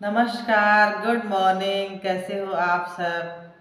नमस्कार, good morning. कैसे हो आप सब?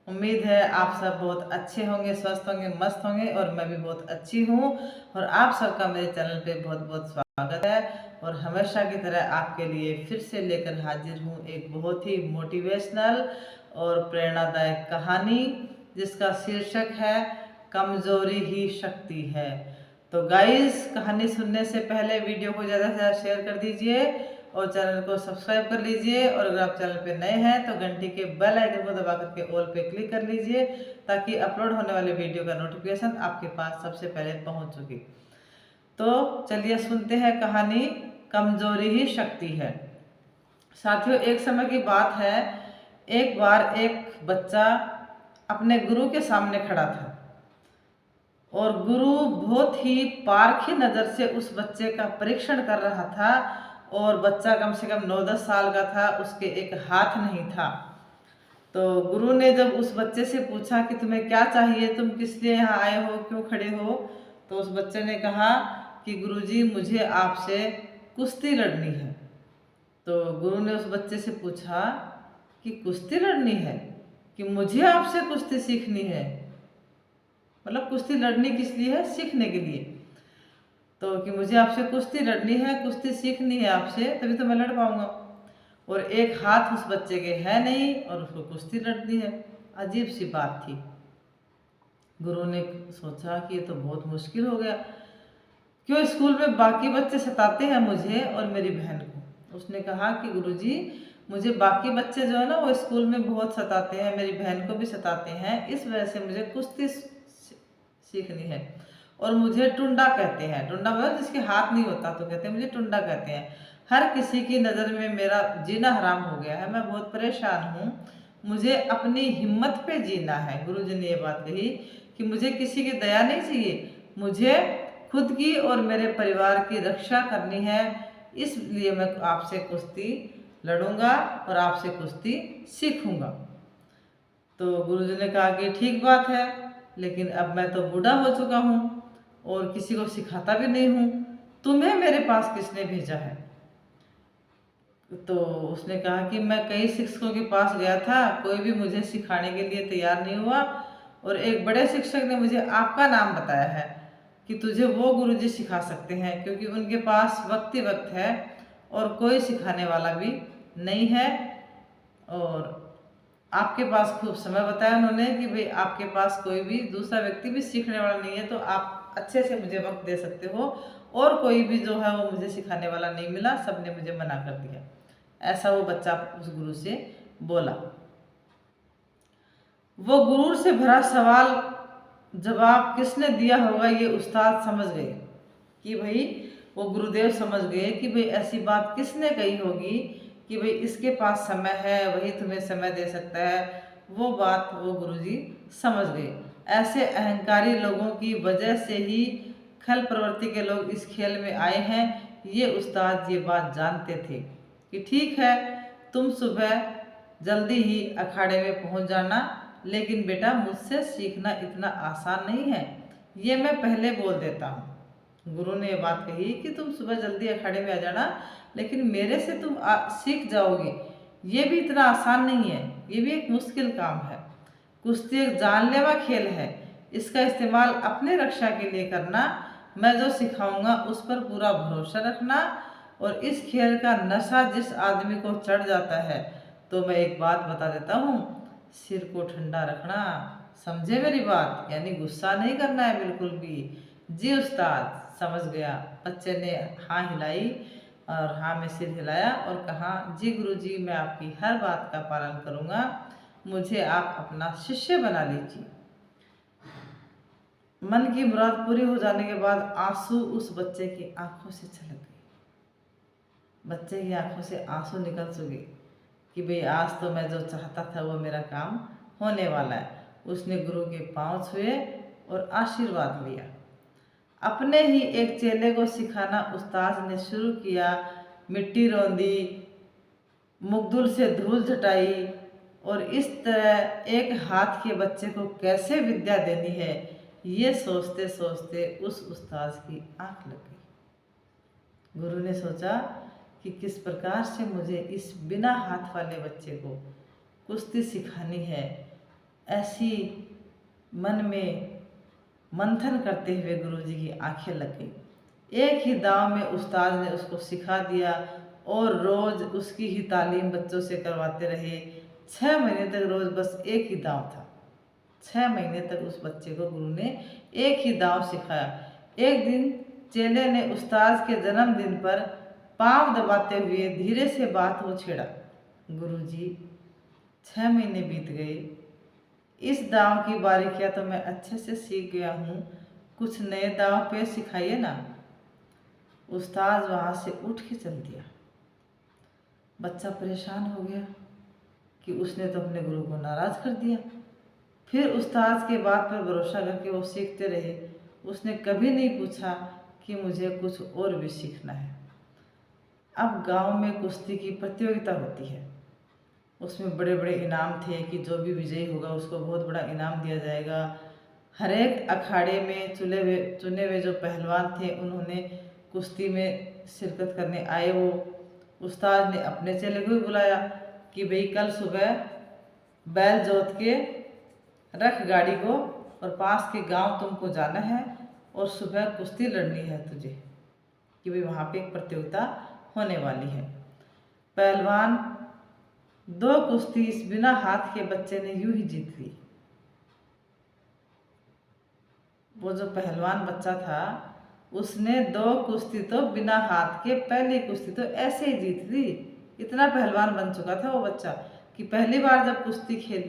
उम्मीद है आप सब बहुत अच्छे होंगे, स्वस्थ होंगे, मस्त होंगे और मैं भी बहुत अच्छी हूँ। और आप सबका मेरे चैनल पे बहुत बहुत स्वागत है। और हमेशा की तरह आपके लिए फिर से लेकर हाजिर हूँ एक बहुत ही मोटिवेशनल और प्रेरणादायक कहानी, जिसका शीर्षक है कमजोरी ही शक्ति है। तो गाइस, कहानी सुनने से पहले वीडियो को ज़्यादा से ज़्यादा शेयर कर दीजिए और चैनल को सब्सक्राइब कर लीजिए। और अगर आप चैनल पे नए हैं तो घंटी के बेल आइकन को दबा करके ऑल पे क्लिक कर लीजिए, ताकि अपलोड होने वाले वीडियो का नोटिफिकेशन आपके पास सबसे पहले पहुंच सके। तो चलिए सुनते हैं कहानी कमजोरी ही शक्ति है। साथियों, एक समय की बात है, एक बार एक बच्चा अपने गुरु के सामने खड़ा था और गुरु बहुत ही पारखी नज़र से उस बच्चे का परीक्षण कर रहा था। और बच्चा कम से कम 9-10 साल का था, उसके एक हाथ नहीं था। तो गुरु ने जब उस बच्चे से पूछा कि तुम्हें क्या चाहिए, तुम किस लिए यहाँ आए हो, क्यों खड़े हो, तो उस बच्चे ने कहा कि गुरुजी, मुझे आपसे कुश्ती लड़नी है। तो गुरु ने उस बच्चे से पूछा कि कुश्ती लड़नी है, कि मुझे आपसे कुश्ती सीखनी है, मतलब कुश्ती लड़नी किस लिए है? सीखने के लिए। तो कि मुझे आपसे कुश्ती लड़नी है, कुश्ती सीखनी है आपसे, तभी तो मैं लड़ पाऊंगा। और एक हाथ उस बच्चे के है नहीं और उसको कुश्ती लड़नी है। अजीब सी बात थी। गुरु ने सोचा कि ये तो बहुत मुश्किल हो गया। क्यों स्कूल में बाकी बच्चे सताते हैं मुझे और मेरी बहन को। उसने कहा कि गुरुजी, मुझे बाकी बच्चे जो है ना वो स्कूल में बहुत सताते हैं, मेरी बहन को भी सताते हैं, इस वजह से मुझे कुश्ती सीखनी है। और मुझे टुंडा कहते हैं। टुंडा मतलब जिसके हाथ नहीं होता तो कहते हैं, मुझे टुंडा कहते हैं। हर किसी की नज़र में मेरा जीना हराम हो गया है, मैं बहुत परेशान हूँ। मुझे अपनी हिम्मत पे जीना है। गुरुजी ने ये बात कही कि मुझे किसी की दया नहीं चाहिए, मुझे खुद की और मेरे परिवार की रक्षा करनी है। इसलिए मैं आपसे कुश्ती लड़ूंगा और आपसे कुश्ती सीखूंगा। तो गुरुजी ने कहा कि ठीक बात है, लेकिन अब मैं तो बूढ़ा हो चुका हूँ और किसी को सिखाता भी नहीं हूँ, तुम्हें मेरे पास किसने भेजा है? तो उसने कहा कि मैं कई शिक्षकों के पास गया था, कोई भी मुझे सिखाने के लिए तैयार नहीं हुआ। और एक बड़े शिक्षक ने मुझे आपका नाम बताया है कि तुझे वो गुरुजी सिखा सकते हैं, क्योंकि उनके पास वक्त ही वक्त है और कोई सिखाने वाला भी नहीं है। और आपके पास खूब समय बताया उन्होंने कि भाई आपके पास कोई भी दूसरा व्यक्ति भी सीखने वाला नहीं है, तो आप अच्छे से मुझे वक्त दे सकते हो। और कोई भी जो है वो मुझे सिखाने वाला नहीं मिला, सबने मुझे मना कर दिया। ऐसा वो बच्चा उस गुरु से बोला। वो गुरूर से भरा सवाल जवाब किसने दिया होगा, ये उस्ताद समझ गए कि भाई, वो गुरुदेव समझ गए कि भाई ऐसी बात किसने कही होगी कि भाई इसके पास समय है, वही तुम्हें समय दे सकता है। वो बात वो गुरुजी समझ गए। ऐसे अहंकारी लोगों की वजह से ही खल प्रवृत्ति के लोग इस खेल में आए हैं। ये उस्ताद ये बात जानते थे कि ठीक है, तुम सुबह जल्दी ही अखाड़े में पहुंच जाना, लेकिन बेटा मुझसे सीखना इतना आसान नहीं है, ये मैं पहले बोल देता हूँ। गुरु ने ये बात कही कि तुम सुबह जल्दी अखाड़े में आ जाना, लेकिन मेरे से तुम सीख जाओगे, ये भी इतना आसान नहीं है, ये भी एक मुश्किल काम है। कुश्ती एक जानलेवा खेल है, इसका इस्तेमाल अपने रक्षा के लिए करना। मैं जो सिखाऊंगा उस पर पूरा भरोसा रखना। और इस खेल का नशा जिस आदमी को चढ़ जाता है, तो मैं एक बात बता देता हूँ, सिर को ठंडा रखना, समझे मेरी बात? यानी गुस्सा नहीं करना है बिल्कुल भी। जी उस्ताद, समझ गया। बच्चे ने हाँ हिलाई और हाँ में सिर हिलाया और कहा, जी गुरुजी, मैं आपकी हर बात का पालन करूँगा, मुझे आप अपना शिष्य बना लीजिए। मन की मुराद पूरी हो जाने के बाद आंसू उस बच्चे की आंखों से छलक गए। बच्चे की आंखों से आंसू निकल चुके कि भाई आज तो मैं जो चाहता था वो मेरा काम होने वाला है। उसने गुरु के पांव छुए और आशीर्वाद लिया। अपने ही एक चेले को सिखाना उस्ताद ने शुरू किया। मिट्टी रौंदी, मुग्दुल से धूल झटाई और इस तरह एक हाथ के बच्चे को कैसे विद्या देनी है, ये सोचते सोचते उस उस्ताद की आंख लग गई। गुरु ने सोचा कि किस प्रकार से मुझे इस बिना हाथ वाले बच्चे को कुश्ती सिखानी है। ऐसी मन में मंथन करते हुए गुरुजी की आंखें लग गई। एक ही दांव में उस्ताद ने उसको सिखा दिया और रोज़ उसकी ही तालीम बच्चों से करवाते रहे। 6 महीने तक रोज़ बस एक ही दांव था। 6 महीने तक उस बच्चे को गुरु ने एक ही दांव सिखाया। एक दिन चेले ने उस्ताद के जन्मदिन पर पांव दबाते हुए धीरे से बात हो छेड़ा, गुरुजी 6 महीने बीत गए, इस दांव की बारीकियां तो मैं अच्छे से सीख गया हूँ, कुछ नए दांव पे सिखाइए ना। उस्ताद वहाँ से उठ के चल दिया। बच्चा परेशान हो गया कि उसने तो अपने गुरु को नाराज़ कर दिया। फिर उस्ताद के बात पर भरोसा करके वो सीखते रहे। उसने कभी नहीं पूछा कि मुझे कुछ और भी सीखना है। अब गांव में कुश्ती की प्रतियोगिता होती है। उसमें बड़े बड़े इनाम थे कि जो भी विजयी होगा उसको बहुत बड़ा इनाम दिया जाएगा। हर एक अखाड़े में चुने हुए जो पहलवान थे उन्होंने कुश्ती में शिरकत करने आए। वो उस्ताद ने अपने चेले को भी बुलाया कि भाई कल सुबह बैल जोत के रख गाड़ी को और पास के गांव तुमको जाना है और सुबह कुश्ती लड़नी है तुझे, कि भाई वहाँ पे एक प्रतियोगिता होने वाली है। पहलवान 2 कुश्ती इस बिना हाथ के बच्चे ने यूं ही जीत ली। वो जो पहलवान बच्चा था उसने 2 कुश्ती तो बिना हाथ के, पहली कुश्ती तो ऐसे ही जीत ली। इतना पहलवान बन चुका था वो बच्चा कि पहली बार जब कुश्ती खेल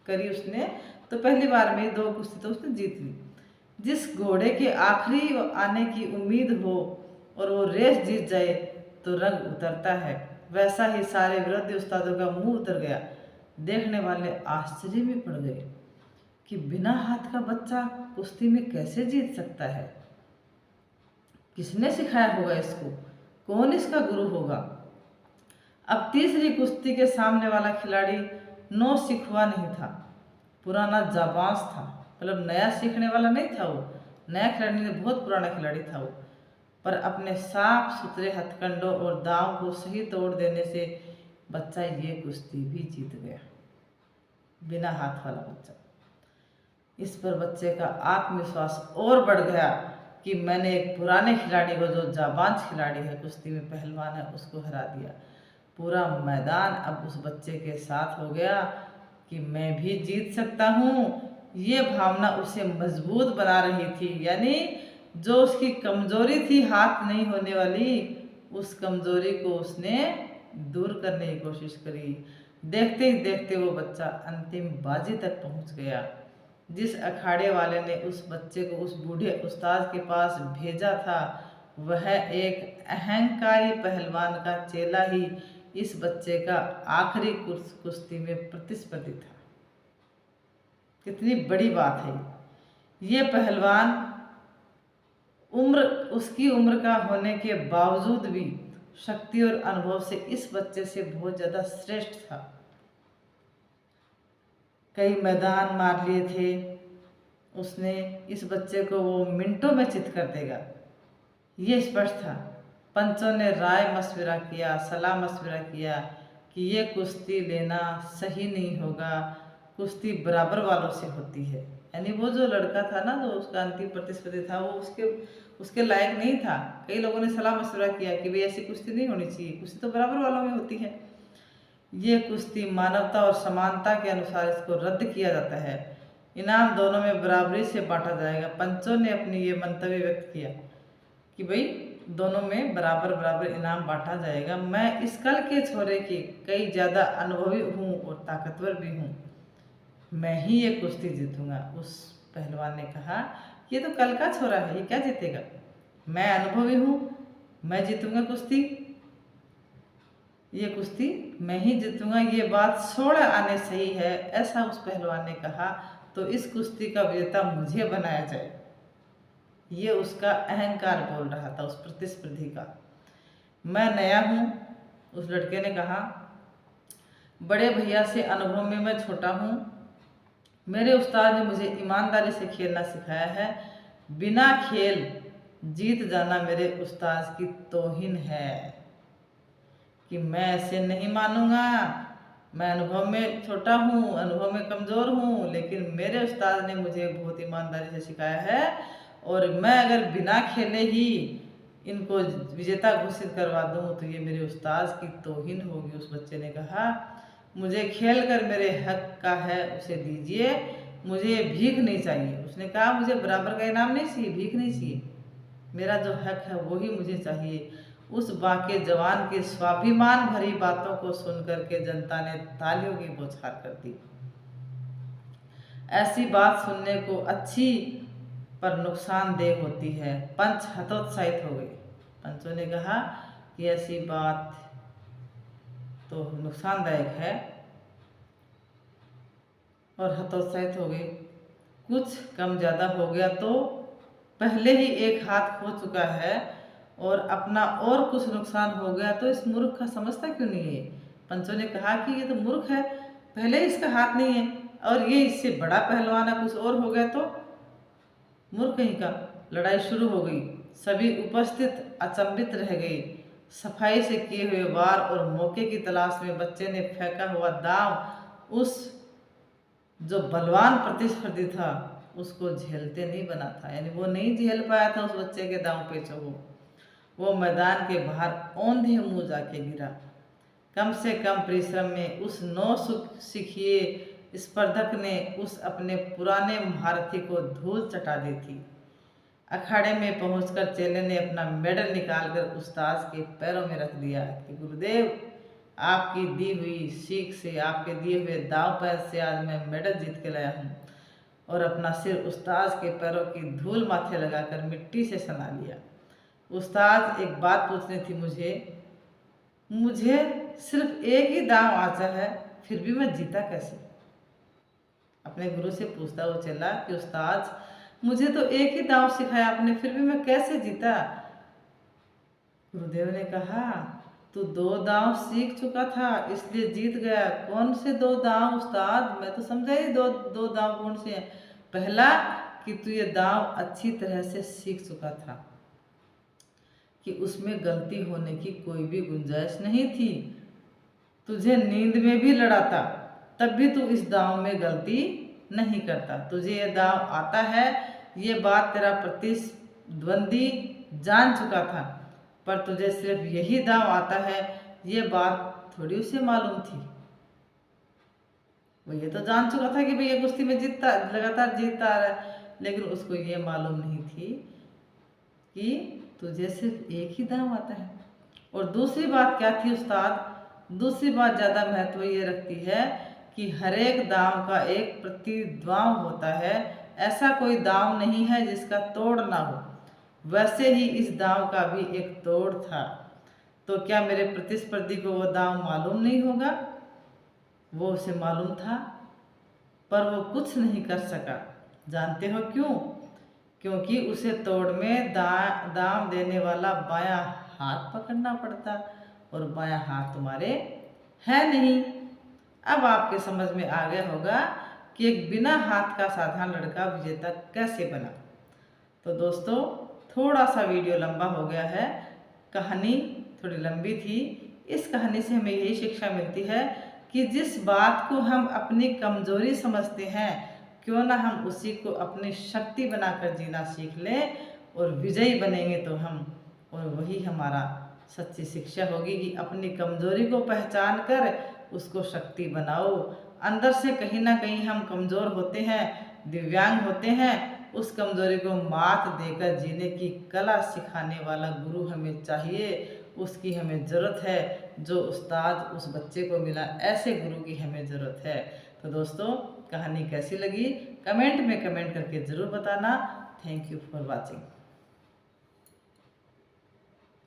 करी उसने तो पहली बार में 2 कुश्ती तो उसने जीत ली। जिस घोड़े के आखिरी आने की उम्मीद हो और वो रेस जीत जाए तो रंग उतरता है, वैसा ही सारे विरोधी उस्तादों का मुंह उतर गया। देखने वाले आश्चर्य में पड़ गए कि बिना हाथ का बच्चा कुश्ती में कैसे जीत सकता है। किसने सिखाया होगा इसको, कौन इसका गुरु होगा। अब तीसरी कुश्ती के सामने वाला खिलाड़ी नौ सिखुआ नहीं था, पुराना जाबाज था। मतलब नया सीखने वाला नहीं था वो, नया खिलाड़ी नहीं, बहुत पुराना खिलाड़ी था वो। पर अपने साफ सुथरे हथकंडों और दांव को सही तोड़ देने से बच्चा ये कुश्ती भी जीत गया, बिना हाथ वाला बच्चा। इस पर बच्चे का आत्मविश्वास और बढ़ गया कि मैंने एक पुराने खिलाड़ी को, जो जाबाज खिलाड़ी है, कुश्ती में पहलवान है, उसको हरा दिया। पूरा मैदान अब उस बच्चे के साथ हो गया कि मैं भी जीत सकता हूँ। ये भावना उसे मजबूत बना रही थी। यानी जो उसकी कमजोरी थी हाथ नहीं होने वाली, उस कमजोरी को उसने दूर करने की कोशिश करी। देखते ही देखते वो बच्चा अंतिम बाजी तक पहुंच गया। जिस अखाड़े वाले ने उस बच्चे को उस बूढ़े उस्ताद के पास भेजा था, वह एक अहंकारी पहलवान का चेला ही इस बच्चे का आखिरी कुश्ती में प्रतिस्पर्धी था। कितनी बड़ी बात है। ये पहलवान उसकी उम्र का होने के बावजूद भी शक्ति और अनुभव से इस बच्चे से बहुत ज़्यादा श्रेष्ठ था। कई मैदान मार लिए थे उसने। इस बच्चे को वो मिनटों में चित कर देगा, ये स्पष्ट था। पंचों ने राय मशविरा किया, सलाह मशविरा किया कि ये कुश्ती लेना सही नहीं होगा, कुश्ती बराबर वालों से होती है। यानी वो जो लड़का था ना, जो उसका अंतिम प्रतिस्पर्धी था, वो उसके लायक नहीं था। कई लोगों ने सलाह मशविरा किया कि भाई ऐसी कुश्ती नहीं होनी चाहिए, कुश्ती तो बराबर वालों में होती है। ये कुश्ती मानवता और समानता के अनुसार इसको रद्द किया जाता है। इनाम दोनों में बराबरी से बांटा जाएगा। पंचों ने अपनी ये मंतव्य व्यक्त किया कि भाई दोनों में बराबर बराबर इनाम बांटा जाएगा। मैं इस कल के छोरे की कई ज़्यादा अनुभवी हूँ और ताकतवर भी हूँ, मैं ही ये कुश्ती जीतूंगा। उस पहलवान ने कहा, ये तो कल का छोरा है, ये क्या जीतेगा, मैं अनुभवी हूँ, मैं जीतूंगा कुश्ती, ये कुश्ती मैं ही जीतूंगा। ये बात 16 आने सही है, ऐसा उस पहलवान ने कहा। तो इस कुश्ती का विजेता मुझे बनाया जाए। ये उसका अहंकार बोल रहा था, उस प्रतिस्पर्धी का। मैं नया हूँ, उस लड़के ने कहा, बड़े भैया से अनुभव में मैं छोटा हूँ। मेरे उस्ताद ने मुझे ईमानदारी से खेलना सिखाया है। बिना खेल जीत जाना मेरे उस्ताद की तौहीन है। कि मैं ऐसे नहीं मानूंगा, मैं अनुभव में छोटा हूँ, अनुभव में कमज़ोर हूँ, लेकिन मेरे उस्ताद ने मुझे बहुत ईमानदारी से सिखाया है और मैं अगर बिना खेले ही इनको विजेता घोषित करवा दूँ तो ये मेरे उस्ताद की तौहीन होगी। उस बच्चे ने कहा, मुझे खेल कर मेरे हक का है उसे दीजिए, मुझे भीख नहीं चाहिए। उसने कहा, मुझे बराबर का इनाम नहीं चाहिए, भीख नहीं चाहिए, मेरा जो हक है वही मुझे चाहिए। उस बाके जवान की स्वाभिमान भरी बातों को सुनकर के जनता ने तालियों की बौछार कर दी। ऐसी बात सुनने को अच्छी पर नुकसानदेह होती है। पंच हतोत्साहित हो गए। पंचों ने कहा कि ऐसी बात तो नुकसानदायक है और हतोत्साहित हो गए। कुछ कम ज़्यादा हो गया तो पहले ही एक हाथ खो चुका है और अपना और कुछ नुकसान हो गया तो इस मूर्ख का समझता क्यों नहीं है। पंचों ने कहा कि ये तो मूर्ख है, पहले ही इसका हाथ नहीं है और ये इससे बड़ा पहलवान है, कुछ और हो गया तो मूर्ख कहीं का। लड़ाई शुरू हो गई। सभी उपस्थित अचंभित रह गए। सफाई से किए हुए वार और मौके की तलाश में बच्चे ने फेंका हुआ दांव उस जो बलवान प्रतिस्पर्धी था उसको झेलते नहीं बना था, यानी वो नहीं झेल पाया था उस बच्चे के दांव पेचों को। वो मैदान के बाहर औंधे मुंह जाके गिरा। कम से कम परिश्रम में उस नौ सिखिए स्पर्धक ने उस अपने पुराने महारथी को धूल चटा दी थी। अखाड़े में पहुंचकर चेले ने अपना मेडल निकालकर उस्ताद के पैरों में रख दिया कि गुरुदेव, आपकी दी हुई सीख से, आपके दिए हुए दाव पैर से आज मैं मेडल जीत के लाया हूँ। और अपना सिर उस्ताद के पैरों की धूल माथे लगाकर मिट्टी से सना लिया। उस्ताद, एक बात पूछनी थी मुझे सिर्फ एक ही दांव आता है, फिर भी मैं जीता कैसे? अपने गुरु से पूछता वो चेला कि उस्ताद, मुझे तो एक ही दांव सिखाया आपने, फिर भी मैं कैसे जीता? गुरुदेव ने कहा, तू 2 दांव सीख चुका था इसलिए जीत गया। कौन से 2 दांव उस्ताद? मैं तो समझा ही दो दांव कौन से हैं। पहला कि तू ये दांव अच्छी तरह से सीख चुका था कि उसमें गलती होने की कोई भी गुंजाइश नहीं थी। तुझे नींद में भी लड़ाता तब भी तू इस दांव में गलती नहीं करता। तुझे ये दांव आता है, ये बात तेरा प्रतिद्वंदी जान चुका था, पर तुझे सिर्फ यही दांव आता है, ये बात थोड़ी उसे मालूम थी। वो ये तो जान चुका था कि भाई ये कुश्ती में जीतता, लगातार जीतता आ रहा है, लेकिन उसको ये मालूम नहीं थी कि तुझे सिर्फ एक ही दांव आता है। और दूसरी बात क्या थी उस्ताद? दूसरी बात ज़्यादा महत्व ये रखती है कि हर एक दांव का एक प्रतिद्वंद होता है। ऐसा कोई दांव नहीं है जिसका तोड़ ना हो। वैसे ही इस दांव का भी एक तोड़ था। तो क्या मेरे प्रतिस्पर्धी को वो दांव मालूम नहीं होगा? वो उसे मालूम था, पर वो कुछ नहीं कर सका। जानते हो क्यों? क्योंकि उसे तोड़ में दांव देने वाला बायां हाथ पकड़ना पड़ता और बायां हाथ तुम्हारे है नहीं। अब आपके समझ में आ गया होगा कि एक बिना हाथ का साधारण लड़का विजेता कैसे बना। तो दोस्तों, थोड़ा सा वीडियो लंबा हो गया है, कहानी थोड़ी लंबी थी। इस कहानी से हमें यही शिक्षा मिलती है कि जिस बात को हम अपनी कमजोरी समझते हैं, क्यों ना हम उसी को अपनी शक्ति बनाकर जीना सीख लें और विजयी बनेंगे तो हम, और वही हमारा सच्ची शिक्षा होगी कि अपनी कमजोरी को पहचान कर उसको शक्ति बनाओ। अंदर से कहीं ना कहीं हम कमज़ोर होते हैं, दिव्यांग होते हैं। उस कमज़ोरी को मात देकर जीने की कला सिखाने वाला गुरु हमें चाहिए, उसकी हमें ज़रूरत है। जो उस्ताद उस बच्चे को मिला, ऐसे गुरु की हमें ज़रूरत है। तो दोस्तों, कहानी कैसी लगी कमेंट में कमेंट करके ज़रूर बताना। Thank you for watching.